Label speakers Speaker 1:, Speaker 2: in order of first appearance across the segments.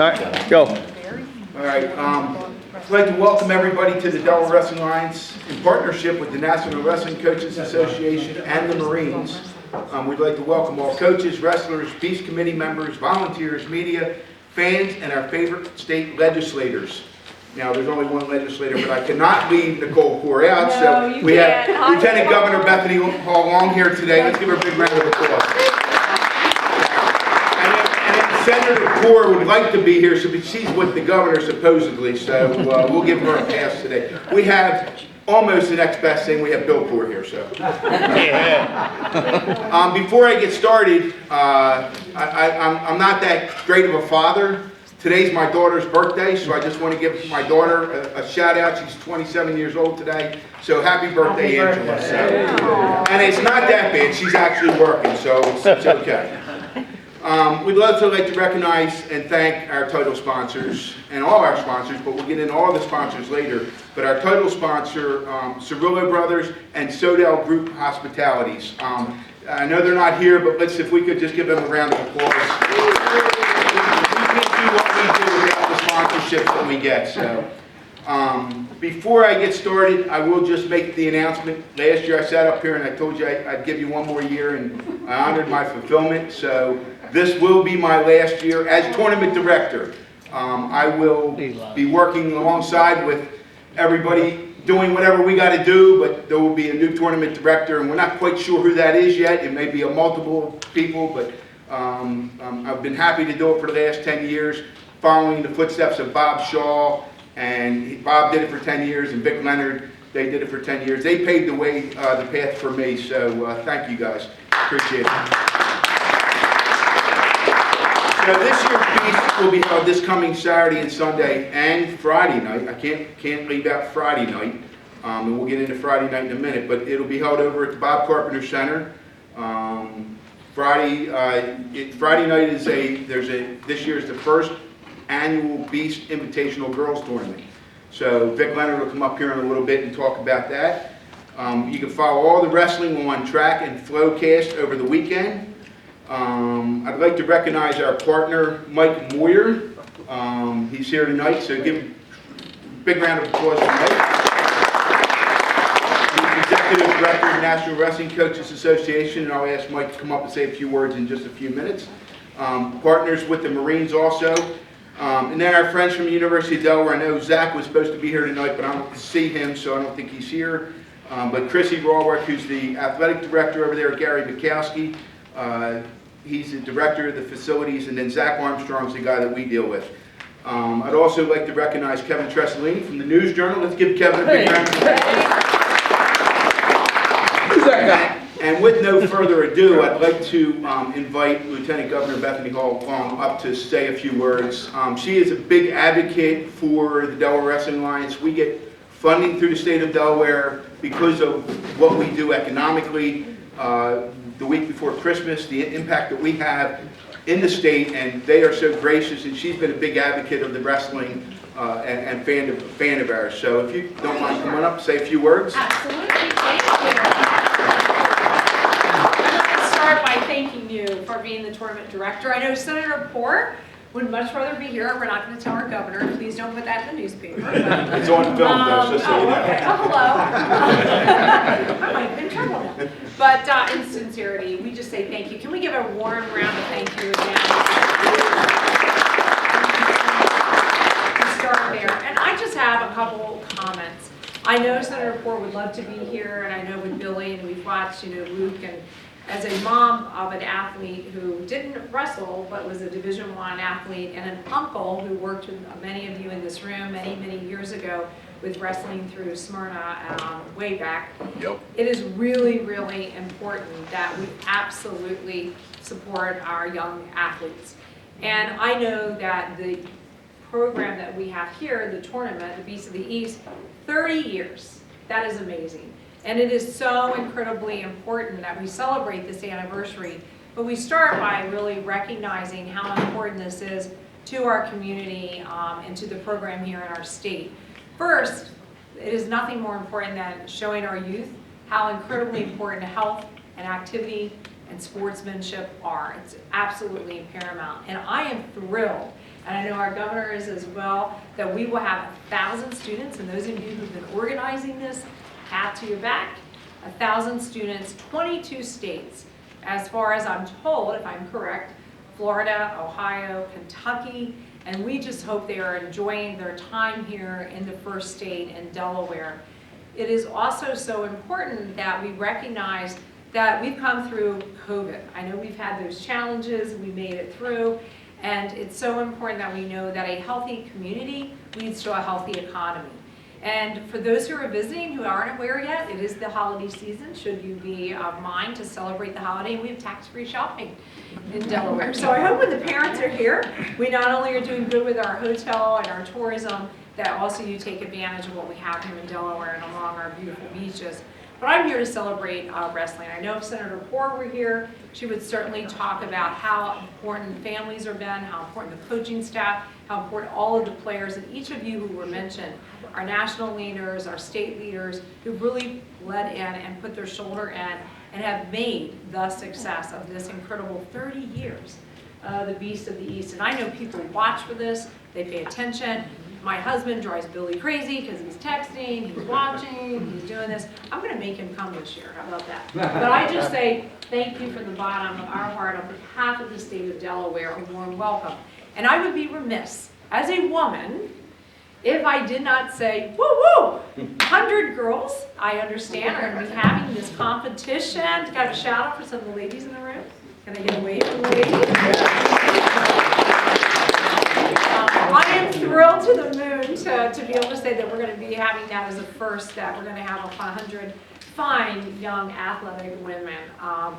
Speaker 1: All right, go.
Speaker 2: All right, I'd like to welcome everybody to the Delaware Wrestling Alliance in partnership with the National Wrestling Coaches Association and the Marines. We'd like to welcome all coaches, wrestlers, peace committee members, volunteers, media, fans, and our favorite state legislators. Now, there's only one legislator, but I cannot leave Nicole Poore out,
Speaker 3: No,
Speaker 2: so
Speaker 3: you
Speaker 2: we have
Speaker 3: can't.
Speaker 2: Lieutenant Governor Bethany Hall Long here today. Let's give her a big round of applause. And Senator Poore would like to be here, so she's with the governor supposedly, so we'll give her a pass today. We have almost the next best thing, we have Bill Poore here, so. Before I get started, I'm not that great of a father. Today's my daughter's birthday, so I just want to give my daughter a shout out. She's 27 years old today, so happy birthday, Angela. So, and it's not that bad, she's actually working, so it's okay. We'd also like to recognize and thank our title sponsors and all our sponsors, but we'll get into all the sponsors later. But our title sponsor, Cirillo Brothers and Sodell Group Hospitalities. I know they're not here, but let's, if we could just give them a round of applause. We can't do what we do without the sponsorships that we get. So, before I get started, I will just make the announcement. Last year I sat up here and I told you I'd give you one more year, and I honored my fulfillment. So this will be my last year as tournament director. I will be working alongside with everybody doing whatever we got to do, but there will be a new tournament director, and we're not quite sure who that is yet. It may be a multiple people, but I've been happy to do it for the last 10 years, following the footsteps of Bob Shaw, and Bob did it for 10 years, and Vic Leonard, they did it for 10 years. They paved the way, the path for me, so thank you guys. Appreciate it. So this year's feast will be held this coming Saturday and Sunday and Friday night. I can't leave out Friday night, and we'll get into Friday night in a minute, but it'll be held over at the Bob Carpenter Center. Friday night is this year is the first annual Beast Invitational Girls Tournament. So Vic Leonard will come up here in a little bit and talk about that. You can follow all the wrestling on Track and Flowcast over the weekend. I'd like to recognize our partner, Mike Moyer. He's here tonight, so give a big round of applause for Mike. He's Executive Director of the National Wrestling Coaches Association, and I'll ask Mike to come up and say a few words in just a few minutes. Partners with the Marines also. And then our friends from the University of Delaware. I know Zach was supposed to be here tonight, but I don't see him, so I don't think he's here. But Chrissy Rawwerk, who's the athletic director over there, Gary Mikowski. He's the director of the facilities, and then Zach Armstrong's the guy that we deal with. I'd also like to recognize Kevin Tressolini from the News Journal. Let's give Kevin a big round of applause. Who's that guy? And with no further ado, I'd like to invite Lieutenant Governor Bethany Hall Long up to say a few words. She is a big advocate for the Delaware Wrestling Alliance. We get funding through the state of Delaware because of what we do economically. The week before Christmas, the impact that we have in the state, and they are so gracious, and she's been a big advocate of the wrestling and fan of ours. So if you don't mind coming up, say a few words.
Speaker 3: Absolutely, thank you. I'd like to start by thanking you for being the tournament director. I know Senator Poore would much rather be here. We're not going to tell our governor. Please don't put that in the newspaper. But,
Speaker 2: It's on film, though, just so you know.
Speaker 3: Okay. Oh, hello. I might be in trouble now. But in sincerity, we just say thank you. Can we give a warm round of thank you again? Start there. And I just have a couple comments. I know Senator Poore would love to be here, and I know with Billy, and we've watched, Luke, and as a mom of an athlete who didn't wrestle, but was a Division I athlete, and an uncle who worked with many of you in this room many, many years ago with wrestling through Smyrna way back.
Speaker 2: Yep.
Speaker 3: It is really, really important that we absolutely support our young athletes. And I know that the program that we have here, the tournament, the Beast of the East, 30 years, that is amazing. And it is so incredibly important that we celebrate this anniversary. But we start by really recognizing how important this is to our community and to the program here in our state. First, it is nothing more important than showing our youth how incredibly important health and activity and sportsmanship are. It's absolutely paramount. And I am thrilled and I know our governor is as well, that we will have 1,000 students, and those of you who've been organizing this, hat to your back, 1,000 students, 22 states, as far as I'm told, if I'm correct, Florida, Ohio, Kentucky, and we just hope they are enjoying their time here in the first state in Delaware. It is also so important that we recognize that we've come through COVID. I know we've had those challenges, we made it through, and it's so important that we know that a healthy community leads to a healthy economy. And for those who are visiting who aren't aware yet, it is the holiday season, should you be of mind to celebrate the holiday, and we have tax-free shopping in Delaware. So I hope when the parents are here, we not only are doing good with our hotel and our tourism, that also you take advantage of what we have here in Delaware and along our beautiful beaches. But I'm here to celebrate wrestling. I know if Senator Poore were here, she would certainly talk about how important families have been, how important the coaching staff, how important all of the players, and each of you who were mentioned, our national leaders, our state leaders, who really led in and put their shoulder in and have made the success of this incredible 30 years, the Beast of the East. And I know people watch for this, they pay attention. My husband drives Billy crazy because he's texting, he's watching, he's doing this. I'm going to make him come this year. How about that? But I just say thank you from the bottom of our heart on behalf of the state of Delaware. A warm welcome. And I would be remiss as a woman if I did not say, woo woo, 100 girls, I understand, are going to be having this competition. Got a shout out for some of the ladies in the room. Can I get a wave from the ladies? I am thrilled to the moon to be able to say that we're going to be having that as a first step. We're going to have 100 fine young athletic women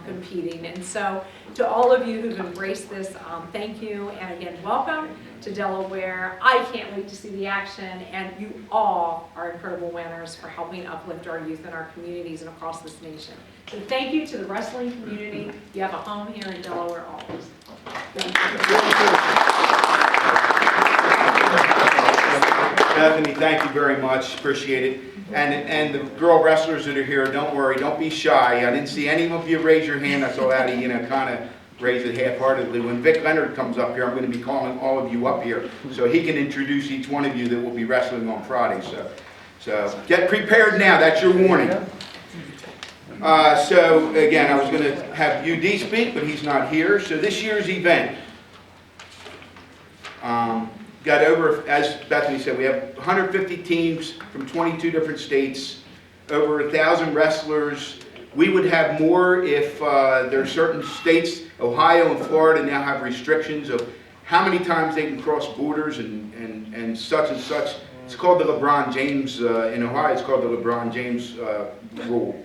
Speaker 3: competing. And so to all of you who've embraced this, thank you. And again, welcome to Delaware. I can't wait to see the action. And you all are incredible winners for helping uplift our youth in our communities and across this nation. So thank you to the wrestling community. You have a home here in Delaware always. Thank you.
Speaker 2: Bethany, thank you very much, appreciate it. And the girl wrestlers that are here, don't worry, don't be shy. I didn't see any of you raise your hand. I saw Addie, kind of raise it half-heartedly. When Vic Leonard comes up here, I'm going to be calling all of you up here so he can introduce each one of you that will be wrestling on Friday. So get prepared now, that's your warning. So again, I was going to have UD speak, but he's not here. So this year's event, got over, as Bethany said, we have 150 teams from 22 different states, over 1,000 wrestlers. We would have more if there are certain states, Ohio and Florida now have restrictions of how many times they can cross borders and such and such. It's called the LeBron James, in Ohio it's called the LeBron James rule.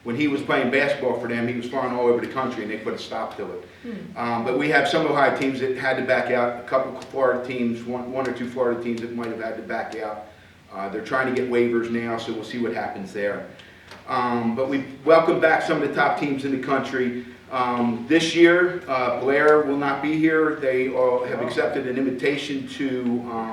Speaker 2: When he was playing basketball for them, he was flying all over the country and they put a stop to it. But we have some Ohio teams that had to back out, a couple of Florida teams, one or two Florida teams that might have had to back out. They're trying to get waivers now, so we'll see what happens there. But we welcome back some of the top teams in the country. This year, Blair will not be here. They all have accepted an invitation to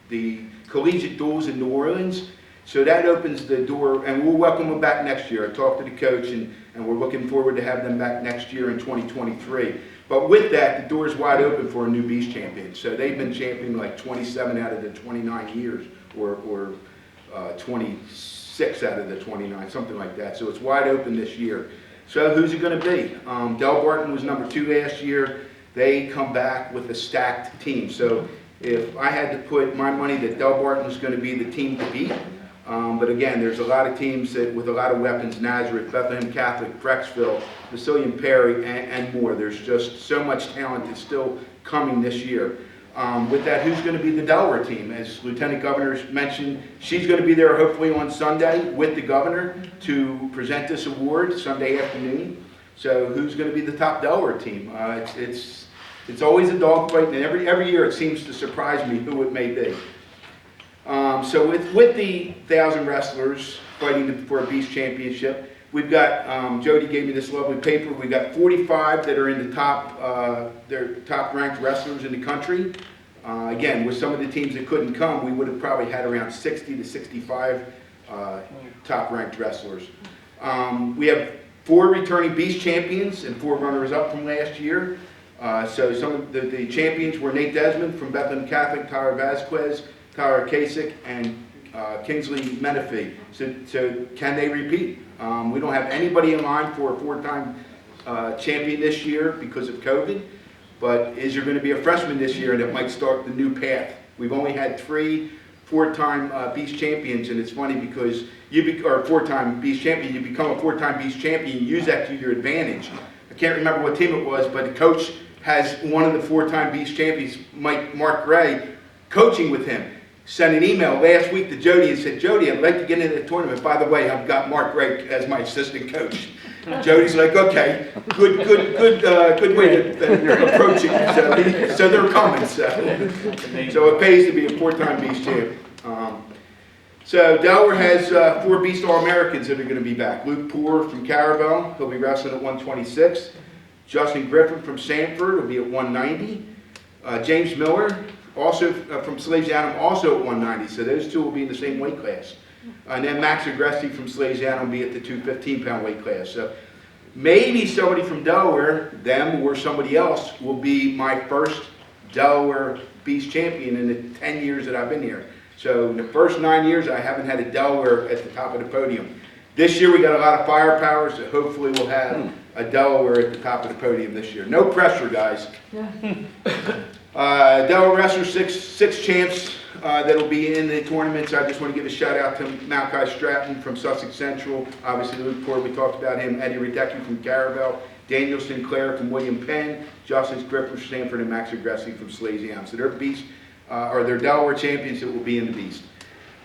Speaker 2: the collegiate duels in New Orleans. So that opens the door, and we'll welcome them back next year. I talked to the coach, and we're looking forward to have them back next year in 2023. But with that, the door is wide open for a new Beast champion. So they've been champion like 27 out of the 29 years, or 26 out of the 29, something like that. So it's wide open this year. So who's it going to be? Delbarton was number 2 last year. They come back with a stacked team. So if I had to put my money that Delbarton was going to be the team to beat, but again, there's a lot of teams that, with a lot of weapons, Nazareth, Bethlehem Catholic, Brecksville, Basilian Perry, and more. There's just so much talent that's still coming this year. With that, who's going to be the Delaware team? As Lieutenant Governor mentioned, she's going to be there hopefully on Sunday with the governor to present this award Sunday afternoon. So who's going to be the top Delaware team? It's always a dogfight, and every year it seems to surprise me who it may be. So with the 1,000 wrestlers fighting for a Beast Championship, we've got, Jody gave me this lovely paper, we've got 45 that are in the top ranked wrestlers in the country. Again, with some of the teams that couldn't come, we would have probably had around 60 to 65 top ranked wrestlers. We have 4 returning Beast champions and 4 runners up from last year. So some of the champions were Nate Desmond from Bethlehem Catholic, Tyler Vasquez, Tyler Kasich, and Kingsley Menifee. So can they repeat? We don't have anybody in line for a 4-time champion this year because of COVID, but is there going to be a freshman this year that might start the new path? We've only had 3 4-time Beast champions, and it's funny because or 4-time Beast champion, you become a 4-time Beast champion, you use that to your advantage. I can't remember what team it was, but the coach has one of the 4-time Beast champions, Mark Gray, coaching with him. Sent an email last week to Jody and said, Jody, I'd like to get into the tournament. By the way, I've got Mark Gray as my assistant coach. Jody's like, okay, good way to approach it. So they're coming. So it pays to be a 4-time Beast champ. So Delaware has 4 Beast All-Americans that are going to be back. Luke Poore from Caravel, he'll be wrestling at 126. Justin Griffin from Sanford will be at 190. James Miller, also from Salesianum, also at 190. So those 2 will be in the same weight class. And then Max Agresti from Salesianum will be at the 215-pound weight class. So maybe somebody from Delaware, them or somebody else, will be my first Delaware Beast champion in the 10 years that I've been here. So in the first 9 years, I haven't had a Delaware at the top of the podium. This year we got a lot of firepower, so hopefully we'll have a Delaware at the top of the podium this year. No pressure, guys. Delaware wrestlers, six champs that'll be in the tournaments. I just want to give a shout out to Malachi Stratton from Sussex Central. Obviously Luke Poore, we talked about him. Eddie Radecki from Caravel. Daniel Sinclair from William Penn. Justin Griffin from Stanford, and Max Agresti from Salesianum. So they're Beast, or they're Delaware champions that will be in the Beast.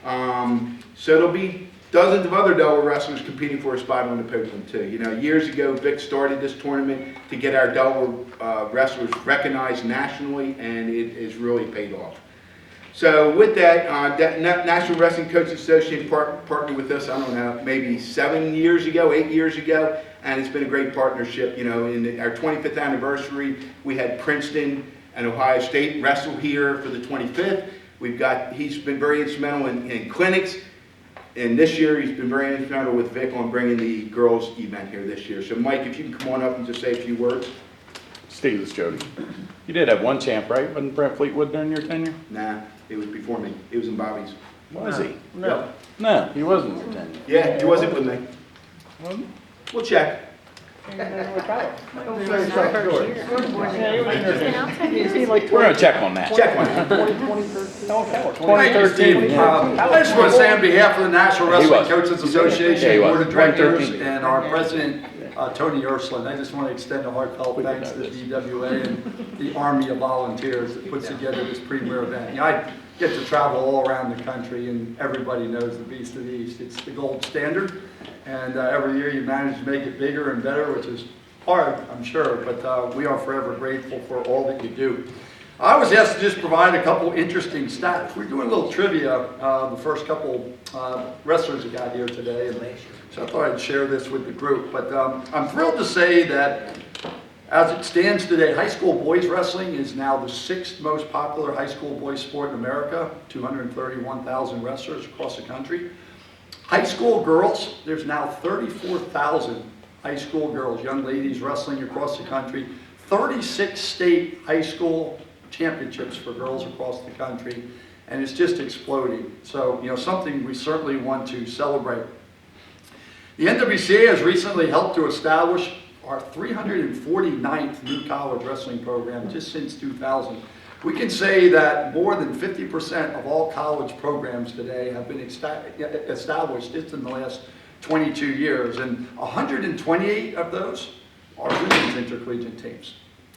Speaker 2: So there'll be dozens of other Delaware wrestlers competing for a spot on the podium too. You know, years ago, Vic started this tournament to get our Delaware wrestlers recognized nationally, and it has really paid off. So with that, National Wrestling Coaches Association partnered with us, I don't know, maybe 7 years ago, 8 years ago, and it's been a great partnership. You know, in our 25th anniversary, we had Princeton and Ohio State wrestle here for the 25th. He's been very instrumental in clinics. And this year, he's been very instrumental with Vic on bringing the girls' event here this year. So, Mike, if you can come on up and just say a few words.
Speaker 1: Steve, this is Jody. You did have 1 champ, right? Wasn't Brent Fleetwood during your tenure?
Speaker 2: Nah, it was before me. It was in Bobby's.
Speaker 1: Was he?
Speaker 2: No.
Speaker 1: No, he wasn't in your tenure.
Speaker 2: Yeah, he wasn't with me.
Speaker 1: Wasn't
Speaker 2: We'll check.
Speaker 1: We're going to check on that.
Speaker 2: Check on it.
Speaker 1: 2013.
Speaker 4: I just want to say on behalf of the National
Speaker 1: He
Speaker 4: Wrestling
Speaker 1: was.
Speaker 4: Coaches Association,
Speaker 1: Yeah, he was.
Speaker 4: Board of Directors,
Speaker 1: 2013.
Speaker 4: and our President, Tony Ursuline, I just want to extend a heartfelt thanks to the DWA and the Army of Volunteers that puts together this premier event. You know, I get to travel all around the country, and everybody knows the Beast of the East. It's the gold standard, and every year you manage to make it bigger and better, which is hard, I'm sure, but we are forever grateful for all that you do. I was asked to just provide a couple interesting stats. We're doing a little trivia, the first couple wrestlers that got here today, and so I thought I'd share this with the group. But I'm thrilled to say that as it stands today, high school boys wrestling is now the 6th most popular high school boys sport in America, 231,000 wrestlers across the country. High school girls, there's now 34,000 high school girls, young ladies wrestling across the country, 36 state high school championships for girls across the country, and it's just exploding. So, you know, something we certainly want to celebrate. The NWCA has recently helped to establish our 349th new college wrestling program just since 2000. We can say that more than 50% of all college programs today have been established just in the last 22 years, and 128 of those are women's intercollegiate teams.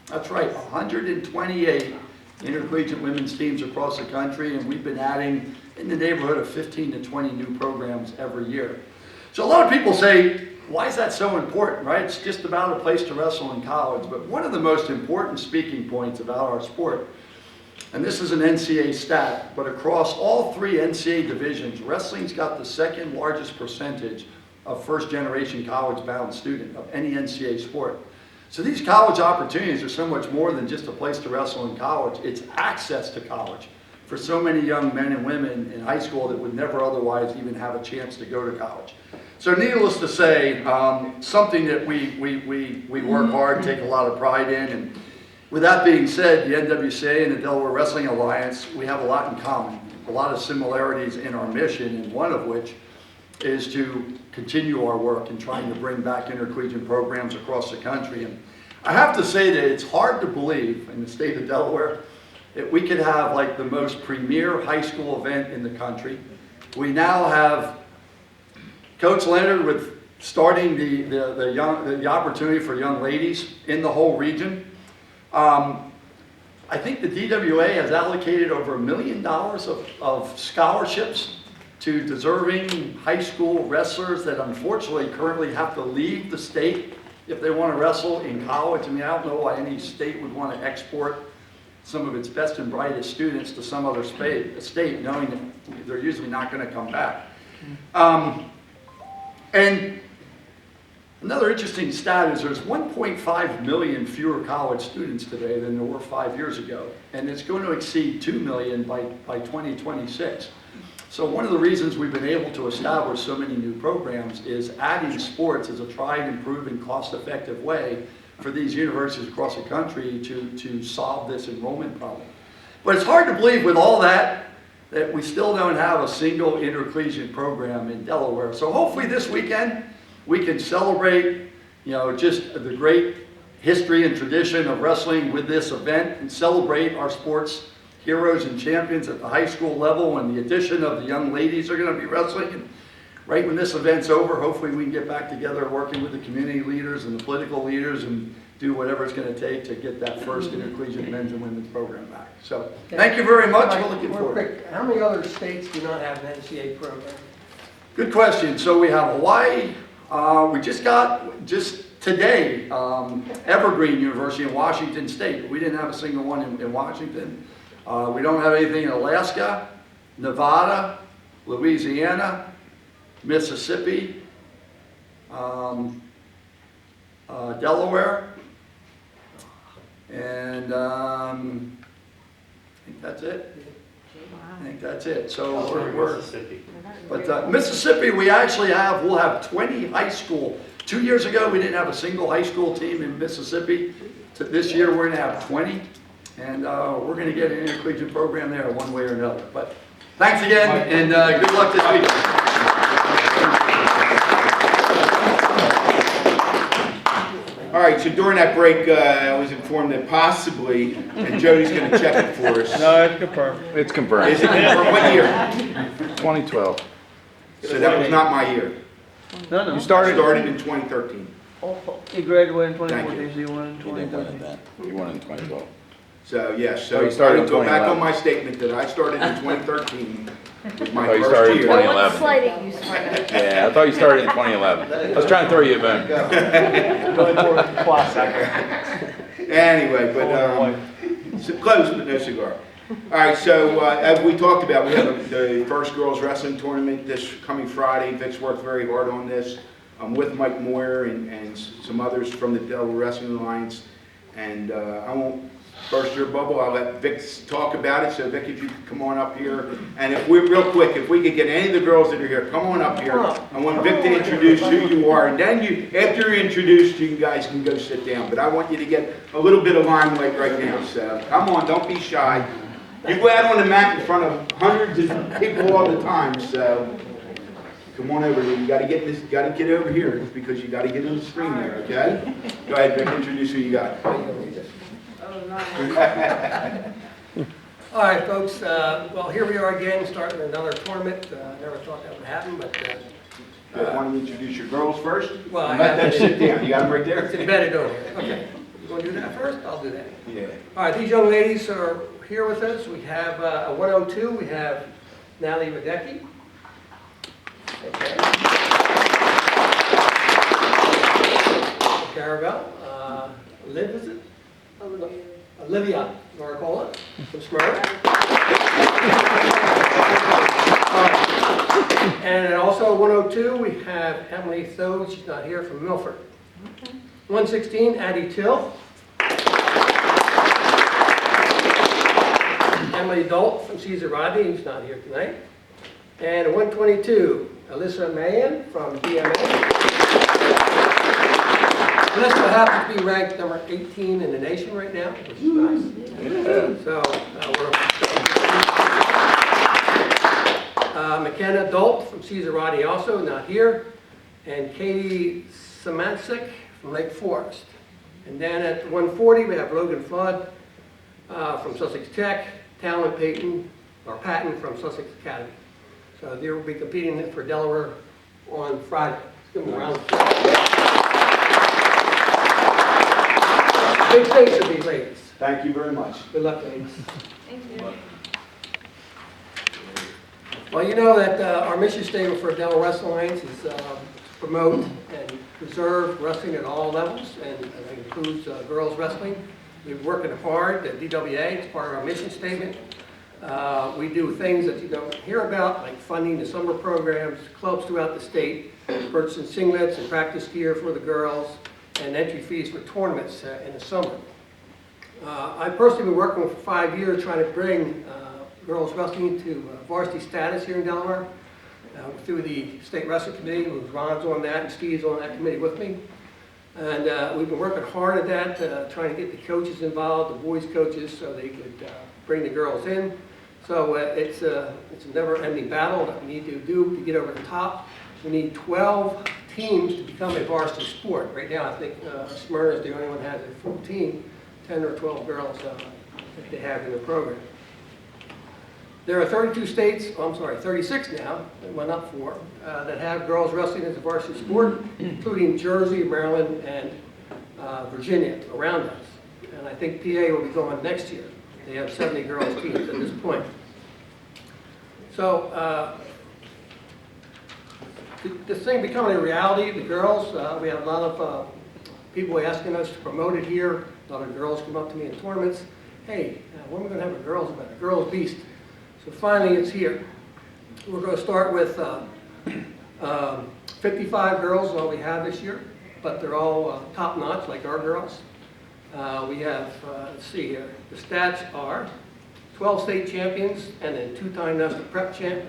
Speaker 4: That's right, 128 intercollegiate women's teams across the country, and we've been adding in the neighborhood of 15 to 20 new programs every year. So a lot of people say, why is that so important, right? It's just about a place to wrestle in college. But one of the most important speaking points about our sport, and this is an NCAA stat, but across all 3 NCAA divisions, wrestling's got the 2nd largest percentage of first-generation college-bound student of any NCAA sport. So these college opportunities are so much more than just a place to wrestle in college. It's access to college for so many young men and women in high school that would never otherwise even have a chance to go to college. So needless to say, something that we work hard, take a lot of pride in, and With that being said, the NWCA and the Delaware Wrestling Alliance, we have a lot in common, a lot of similarities in our mission, and one of which is to continue our work in trying to bring back intercollegiate programs across the country. And I have to say that it's hard to believe in the state of Delaware that we could have like the most premier high school event in the country. We now have Coach Leonard with starting the opportunity for young ladies in the whole region. I think the DWA has allocated over $1 million of scholarships to deserving high school wrestlers that unfortunately currently have to leave the state if they want to wrestle in college. I mean, I don't know why any state would want to export some of its best and brightest students to some other state knowing that they're usually not going to come back. And another interesting stat is there's 1.5 million fewer college students today than there were 5 years ago, and it's going to exceed 2 million by 2026. So one of the reasons we've been able to establish so many new programs is adding sports as a tried and proven cost-effective way for these universities across the country to solve this enrollment problem. But it's hard to believe with all that we still don't have a single intercollegiate program in Delaware. So hopefully this weekend we can celebrate, just the great history and tradition of wrestling with this event and celebrate our sports heroes and champions at the high school level, and the addition of the young ladies are going to be wrestling. And right when this event's over, hopefully we can get back together working with the community leaders and the political leaders and do whatever it's going to take to get that first intercollegiate men's and women's program back. So thank you very much. We're looking forward.
Speaker 5: Quick, how many other states do not have an NCAA program?
Speaker 4: Good question. So we have Hawaii. We just today, Evergreen University in Washington State. We didn't have a single one in Washington. We don't have anything in Alaska, Nevada, Louisiana, Mississippi, Delaware, and I think that's it. I think that's it. So we're
Speaker 6: Mississippi.
Speaker 4: But Mississippi, we'll have 20 high school. 2 years ago, we didn't have a single high school team in Mississippi. This year, we're going to have 20. And we're going to get an intercollegiate program there one way or another. But thanks again, and good luck this weekend.
Speaker 2: All right, so during that break, I was informed that possibly, and Jody's going to check it for us.
Speaker 1: No, it's confirmed. It's confirmed.
Speaker 2: Is it from what year?
Speaker 1: 2012.
Speaker 2: So that was not my year.
Speaker 6: No, no.
Speaker 1: You
Speaker 2: I
Speaker 1: started.
Speaker 2: started in 2013.
Speaker 6: He graduated in
Speaker 2: Thank
Speaker 6: 2014, so he won in
Speaker 1: You didn't win
Speaker 6: 2013.
Speaker 1: in that. You won in 2012.
Speaker 2: So, yes,
Speaker 1: Oh,
Speaker 2: so
Speaker 1: you started
Speaker 2: I
Speaker 1: in
Speaker 2: will go back
Speaker 1: 2011.
Speaker 2: on my statement that I started in 2013 with my
Speaker 1: Oh, you
Speaker 2: first
Speaker 1: started in
Speaker 2: year.
Speaker 1: 2011.
Speaker 7: What sliding you started?
Speaker 1: Yeah, I thought you started in 2011. I was trying to throw you a bone.
Speaker 2: Anyway, but close, but no cigar. All right, so as we talked about, we have the first girls wrestling tournament this coming Friday. Vic's worked very hard on this with Mike Moyer and some others from the Delaware Wrestling Alliance. And I won't burst your bubble. I'll let Vic talk about it. So Vic, if you could come on up here. And if we real quick, if we could get any of the girls that are here, come on up here. I want Vic to introduce who you are. And then after you're introduced, you guys can go sit down. But I want you to get a little bit of limelight right now. So come on, don't be shy. You go out on the mat in front of hundreds of people all the time. So come on over here. You got to get this. Got to get over here because you got to get in the screen there. Okay? Go ahead, Vic. Introduce who you got.
Speaker 5: All right, folks, well, here we are again, starting another tournament. Never thought that would happen, but
Speaker 2: Why don't you introduce your girls first?
Speaker 5: Well, I
Speaker 2: Let them
Speaker 5: have to-
Speaker 2: sit down. You got them right
Speaker 5: it's
Speaker 2: there?
Speaker 5: embedded over here. Okay, you want to do that first? I'll do that.
Speaker 2: Yeah.
Speaker 5: All right, these young ladies are here with us. We have a 102, we have Natalie Radecki. Okay. Caravel, Liv, is it? Olivia Maricola from Smyrna. And also 102, we have Emily Thode, she's not here, from Milford. 116, Addie Till. Emily Dolt from Cesar Rodney, who's not here tonight. And 122, Alyssa Mahan from DMA. Melissa happens to be ranked number 18 in the nation right now, which is nice. So, McKenna Dolt from Caesarati also, not here. And Katie Samancic from Lake Forest. And then at 140, we have Logan Flood from Sussex Tech, Talon Patton from Sussex Academy. So they will be competing for Delaware on Friday. Give them a round of applause. Big things for these ladies.
Speaker 2: Thank you very much.
Speaker 5: Good luck, ladies.
Speaker 3: Thank you.
Speaker 5: Well, you know that our mission statement for Delaware Wrestling Alliance is to promote and preserve wrestling at all levels, and that includes girls wrestling. We're working hard at DWA. It's part of our mission statement. We do things that you don't hear about, like funding the summer programs, clubs throughout the state, purchasing singlets and practice gear for the girls, and entry fees for tournaments in the summer. I've personally been working for 5 years trying to bring girls wrestling to varsity status here in Delaware through the State Wrestling Committee. Ron's on that and Steve's on that committee with me. And we've been working hard at that, trying to get the coaches involved, the boys coaches, so they could bring the girls in. So it's a never-ending battle that we need to do to get over the top. We need 12 teams to become a varsity sport. Right now, I think Smyrna is the only one that has a full team, 10 or 12 girls that they have in the program. There are 36 now, it went up 4, that have girls wrestling as a varsity sport, including Jersey, Maryland, and Virginia around us. And I think PA will be going next year. They have 70 girls teams at this point. So this thing becoming a reality, the girls, we have a lot of people asking us to promote it here. A lot of girls come up to me in tournaments. Hey, when are we going to have a girls event, a girls beast? So finally it's here. We're going to start with 55 girls is all we have this year, but they're all top-notch like our girls. We have, let's see here, the stats are 12 state champions and then 2-time national prep champ,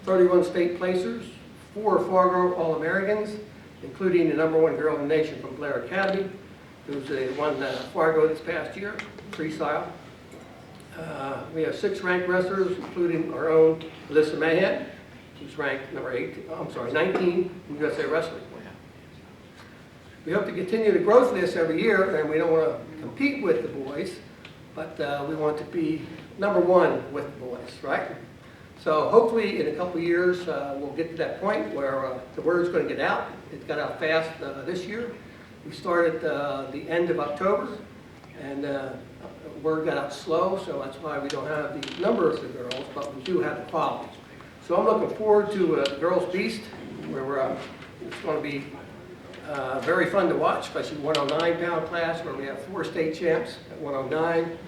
Speaker 5: 31 state placers, 4 Fargo All-Americans, including the #1 girl in the nation from Blair Academy, who's won Fargo this past year, freestyle. We have 6 ranked wrestlers, including our own Alyssa Mahan, who's ranked number 19 in USA Wrestling. We hope to continue the growth of this every year, and we don't want to compete with the boys, but we want to be #1 with the boys, right? So hopefully in a couple of years, we'll get to that point where the word's going to get out. It got out fast this year. We started the end of October, and word got out slow, so that's why we don't have the numbers of girls, but we do have the quality. So I'm looking forward to the Girls Beast, where it's going to be very fun to watch, especially 109-pound class, where we have 4 state champs at 109,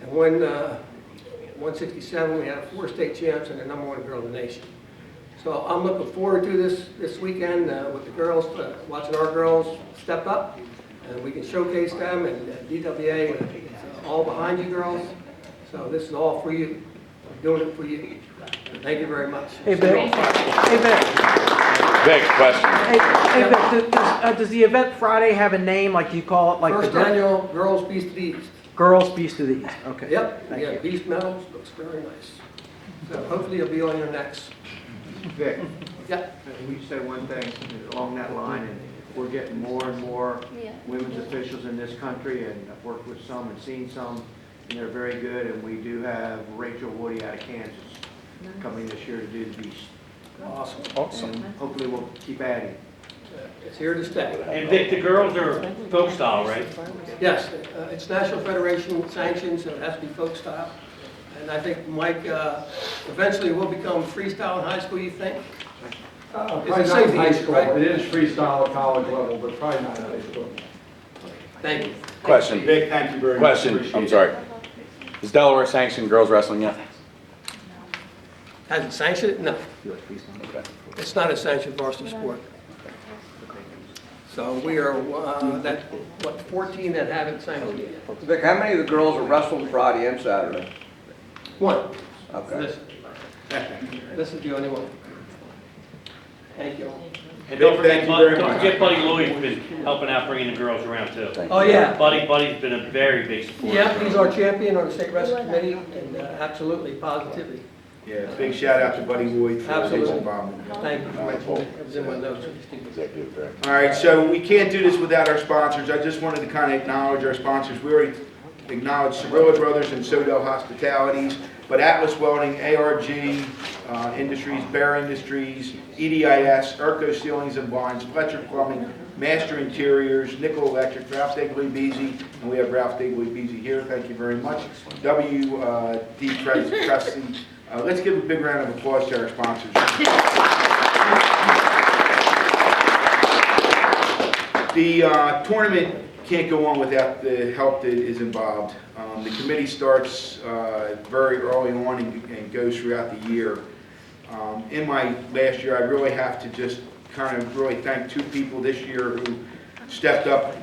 Speaker 5: and 167 we have 4 state champs and the #1 girl in the nation. So I'm looking forward to this weekend with the girls, watching our girls step up, and we can showcase them, and DWA is all behind you girls. So this is all for you. I'm doing it for you. Thank you very much.
Speaker 6: Hey, Vic. Hey, Vic.
Speaker 1: Vic, question.
Speaker 6: Hey, Vic, does the event Friday have a name, like you call it, like
Speaker 5: First
Speaker 6: the
Speaker 5: annual Girls Beast of the East.
Speaker 6: Girls Beast of the East? Okay.
Speaker 5: Yep,
Speaker 6: Thank
Speaker 5: we
Speaker 6: you.
Speaker 5: have beast medals, looks very nice. So hopefully it'll be on your necks.
Speaker 7: Vic,
Speaker 5: Yep.
Speaker 7: we said one thing along that line, and we're getting more and more women's officials in this country, and I've worked with some and seen some, and they're very good, and we do have Rachel Woody out of Kansas coming this year to do the Beast.
Speaker 5: Awesome.
Speaker 1: Awesome.
Speaker 7: And hopefully we'll keep adding.
Speaker 5: It's here to stay.
Speaker 8: And Vic, the girls are folk style, right?
Speaker 5: Yes, it's National Federation sanctioned, so it has to be folk style. And I think, Mike, eventually will become freestyle in high school, you think?
Speaker 4: Probably
Speaker 5: It's a
Speaker 4: not in
Speaker 5: safety
Speaker 4: high
Speaker 5: issue,
Speaker 4: school.
Speaker 5: right?
Speaker 4: It is freestyle at college level, but probably not in high school.
Speaker 5: Thank you.
Speaker 1: Question.
Speaker 2: Vic, thank you very much.
Speaker 1: Question,
Speaker 2: Appreciate
Speaker 1: I'm
Speaker 2: it.
Speaker 1: sorry. Is Delaware sanctioned girls wrestling yet?
Speaker 5: Hasn't sanctioned it? No.
Speaker 1: Okay.
Speaker 5: It's not a sanctioned varsity sport. So we are, 14 that haven't sanctioned it yet?
Speaker 9: Vic, how many of the girls are wrestling Friday and Saturday?
Speaker 5: 1.
Speaker 9: Okay.
Speaker 5: This is the only one. Thank you.
Speaker 8: And don't
Speaker 2: Thank
Speaker 8: forget,
Speaker 2: you very
Speaker 8: don't
Speaker 2: much.
Speaker 8: forget Buddy Lloyd's been helping out bringing the girls around too.
Speaker 5: Oh, yeah.
Speaker 8: Buddy's been a very big supporter.
Speaker 5: Yep, he's our champion on the state wrestling committee, and absolutely, positively.
Speaker 2: Yeah, big shout out to Buddy Lloyd for his
Speaker 5: Absolutely.
Speaker 2: involvement.
Speaker 5: Thank you for mentioning it. It was in one of those.
Speaker 1: Executive Director.
Speaker 2: All right, so we can't do this without our sponsors. I just wanted to kind of acknowledge our sponsors. We already acknowledged Cirillo Brothers and Sodell Hospitalities, but Atlas Welding, ARG Industries, Bear Industries, EDIS, Erco Ceilings and Blinds, Fletcher Plumbing, Master Interiors, Nickel Electric, Ralph Dagley Beasy, and we have Ralph Dagley Beasy here. Thank you very much. W.D. Presley. Let's give a big round of applause to our sponsors. The tournament can't go on without the help that is involved. The committee starts very early on and goes throughout the year. In my last year, I really have to just kind of really thank two people this year who stepped up.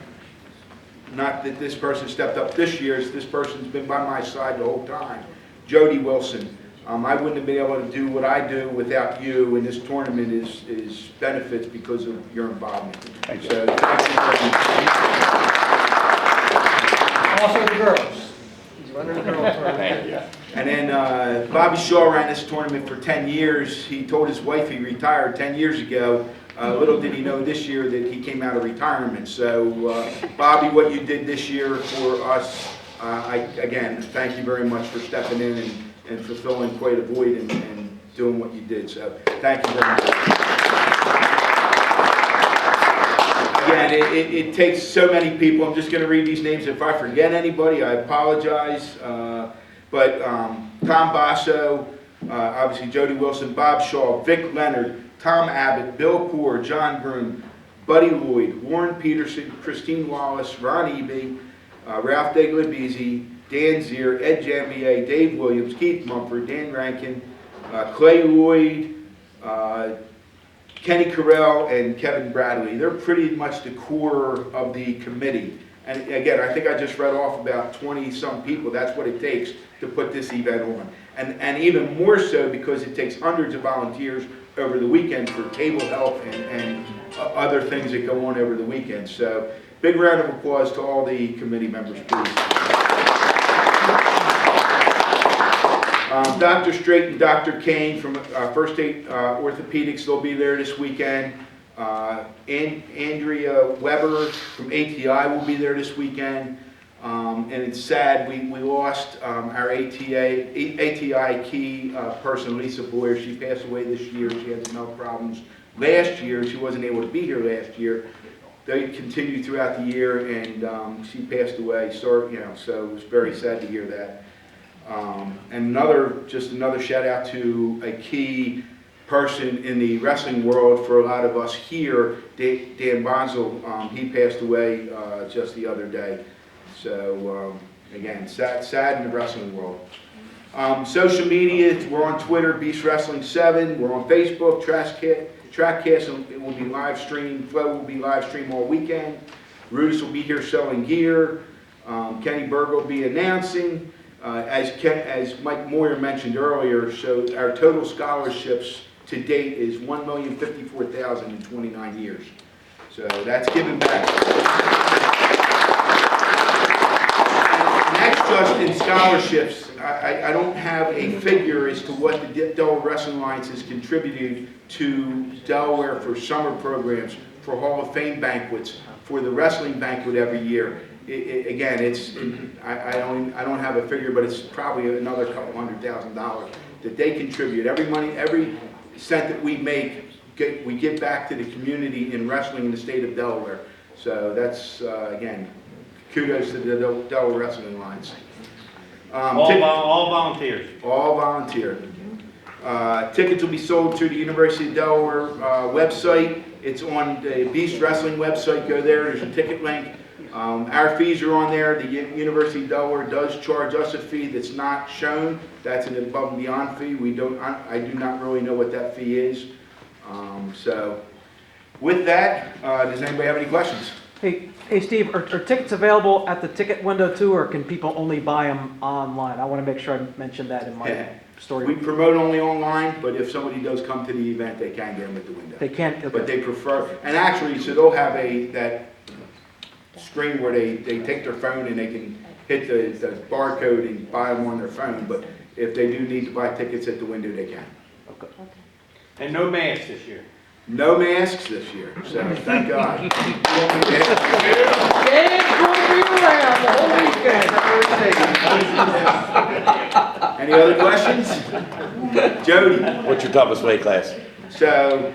Speaker 2: Not that this person stepped up this year, this person's been by my side the whole time. Jody Wilson. I wouldn't have been able to do what I do without you, and this tournament is benefits because of your involvement.
Speaker 1: Thank you.
Speaker 2: So, thank you very much.
Speaker 5: Also the girls. He's running the girls tournament.
Speaker 1: Thank you.
Speaker 2: And then Bobby Shaw ran this tournament for 10 years. He told his wife he retired 10 years ago. Little did he know this year that he came out of retirement. So, Bobby, what you did this year for us, again, thank you very much for stepping in and fulfilling quite a void and doing what you did. So, thank you very much. Again, it takes so many people. I'm just going to read these names. If I forget anybody, I apologize. But Tom Basso, obviously Jody Wilson, Bob Shaw, Vic Leonard, Tom Abbott, Bill Poor, John Broom, Buddy Lloyd, Warren Peterson, Christine Wallace, Ron Eby, Ralph Dagley-Beasy, Dan Zier, Ed Jambier, Dave Williams, Keith Mumford, Dan Rankin, Clay Lloyd, Kenny Carell, and Kevin Bradley. They're pretty much the core of the committee. And again, I think I just read off about 20-some people. That's what it takes to put this event on. And even more so because it takes hundreds of volunteers over the weekend for table help and other things that go on over the weekend. So big round of applause to all the committee members, please. Dr. Straight and Dr. Kane from First State Orthopedics, they'll be there this weekend. Andrea Weber from ATI will be there this weekend. And it's sad, we lost our ATI key person, Lisa Boyer. She passed away this year. She had some health problems. Last year, she wasn't able to be here last year. They continued throughout the year, and she passed away. So, so it was very sad to hear that. And just another shout out to a key person in the wrestling world for a lot of us here, Dan Bonzel. He passed away just the other day. So again, sad in the wrestling world. Social media, we're on Twitter, Beast Wrestling 7. We're on Facebook, Trackcast. It will be live streamed. Flow will be live streamed all weekend. Rudis will be here selling gear. Kenny Berg will be announcing. As Mike Moyer mentioned earlier, so our total scholarships to date is $1,054,000 in 29 years. So that's giving back. And that's just in scholarships. I don't have a figure as to what the Delaware Wrestling Alliance has contributed to Delaware for summer programs, for Hall of Fame banquets, for the wrestling banquet every year. Again, I don't have a figure, but it's probably another couple $100,000 that they contribute. Every cent that we make, we give back to the community in wrestling in the state of Delaware. So that's again, kudos to the Delaware Wrestling Alliance.
Speaker 8: All volunteers.
Speaker 2: All volunteer. Tickets will be sold through the University of Delaware website. It's on the Beast Wrestling website. Go there. There's a ticket link. Our fees are on there. The University of Delaware does charge us a fee that's not shown. That's an above and beyond fee. I do not really know what that fee is. So with that, does anybody have any questions?
Speaker 6: Hey Steve, are tickets available at the ticket window too, or can people only buy them online? I want to make sure I mentioned that in my... story?
Speaker 2: We promote only online, but if somebody does come to the event, they can get them at the window.
Speaker 6: They can't,
Speaker 2: But
Speaker 6: okay.
Speaker 2: they prefer, and actually, so they'll have that screen where they take their phone and they can hit the barcode and buy them on their phone, but if they do need to buy tickets at the window, they can.
Speaker 8: And no masks this year.
Speaker 2: No masks this year, so thank God.
Speaker 6: Dan's gonna be around the whole weekend.
Speaker 2: Any other questions? Jody?
Speaker 1: What's your toughest weight class?
Speaker 2: So,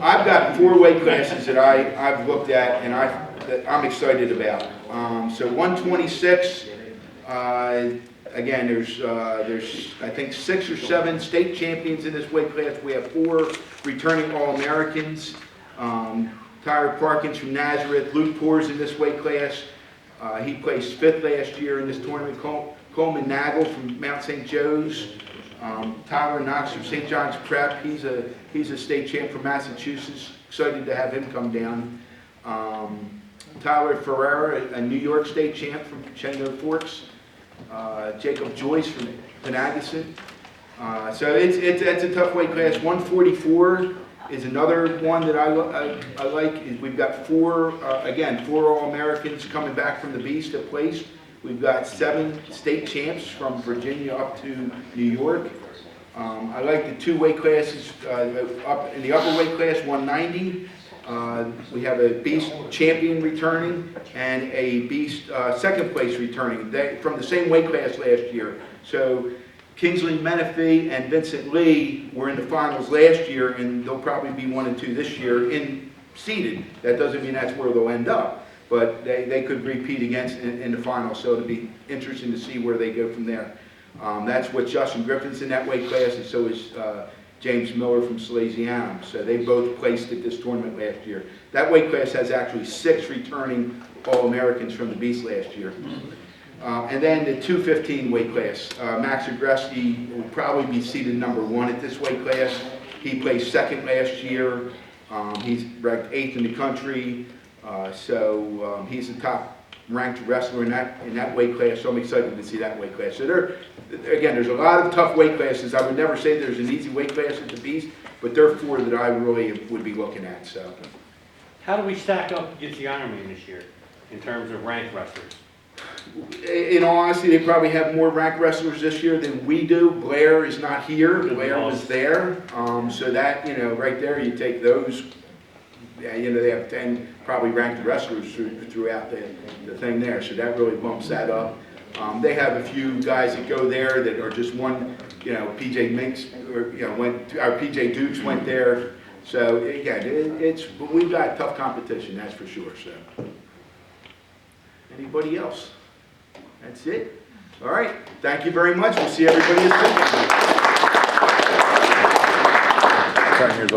Speaker 2: I've got 4 weight classes that I've looked at and that I'm excited about. So 126, again, there's I think 6 or 7 state champions in this weight class. We have 4 returning All-Americans. Tyler Parkins from Nazareth, Luke Poor's in this weight class. He placed 5th last year in this tournament. Coleman Nagel from Mount St. Joe's. Tyler Knox from St. John's Prep. He's a state champ from Massachusetts. Excited to have him come down. Tyler Ferreira, a New York state champ from Shenandoah Forks. Jacob Joyce from Penagison. So it's a tough weight class. 144 is another one that I like. We've got 4 All-Americans coming back from the Beast that placed. We've got 7 state champs from Virginia up to New York. I like the 2 weight classes up in the upper weight class, 190. We have a Beast champion returning and a Beast second place returning from the same weight class last year. So Kingsley Menifee and Vincent Lee were in the finals last year, and they'll probably be 1 and 2 this year in seeded. That doesn't mean that's where they'll end up, but they could repeat against in the finals, so it'll be interesting to see where they go from there. That's with Justin Griffin's in that weight class, and so is James Miller from Salesianum. So they both placed at this tournament last year. That weight class has actually 6 returning All-Americans from the Beast last year. And then the 215 weight class. Max Agreski will probably be seated number 1 at this weight class. He placed 2nd last year. He's ranked 8th in the country. So he's a top ranked wrestler in that weight class, so I'm excited to see that weight class. So there's a lot of tough weight classes. I would never say there's an easy weight class at the Beast, but there are 4 that I really would be looking at. So,
Speaker 8: How do we stack up against the Ironman this year in terms of ranked wrestlers?
Speaker 2: in all honesty, they probably have more ranked wrestlers this year than we do. Blair is not here. Blair was there. So that, right there, you take those. They have 10 probably ranked wrestlers throughout the thing there, so that really bumps that up. They have a few guys that go there that are just one, PJ Minks, or our PJ Dukes went there. So again, we've got tough competition, that's for sure. So, anybody else? That's it. All right. Thank you very much. We'll see everybody this weekend.
Speaker 1: Turn yours off.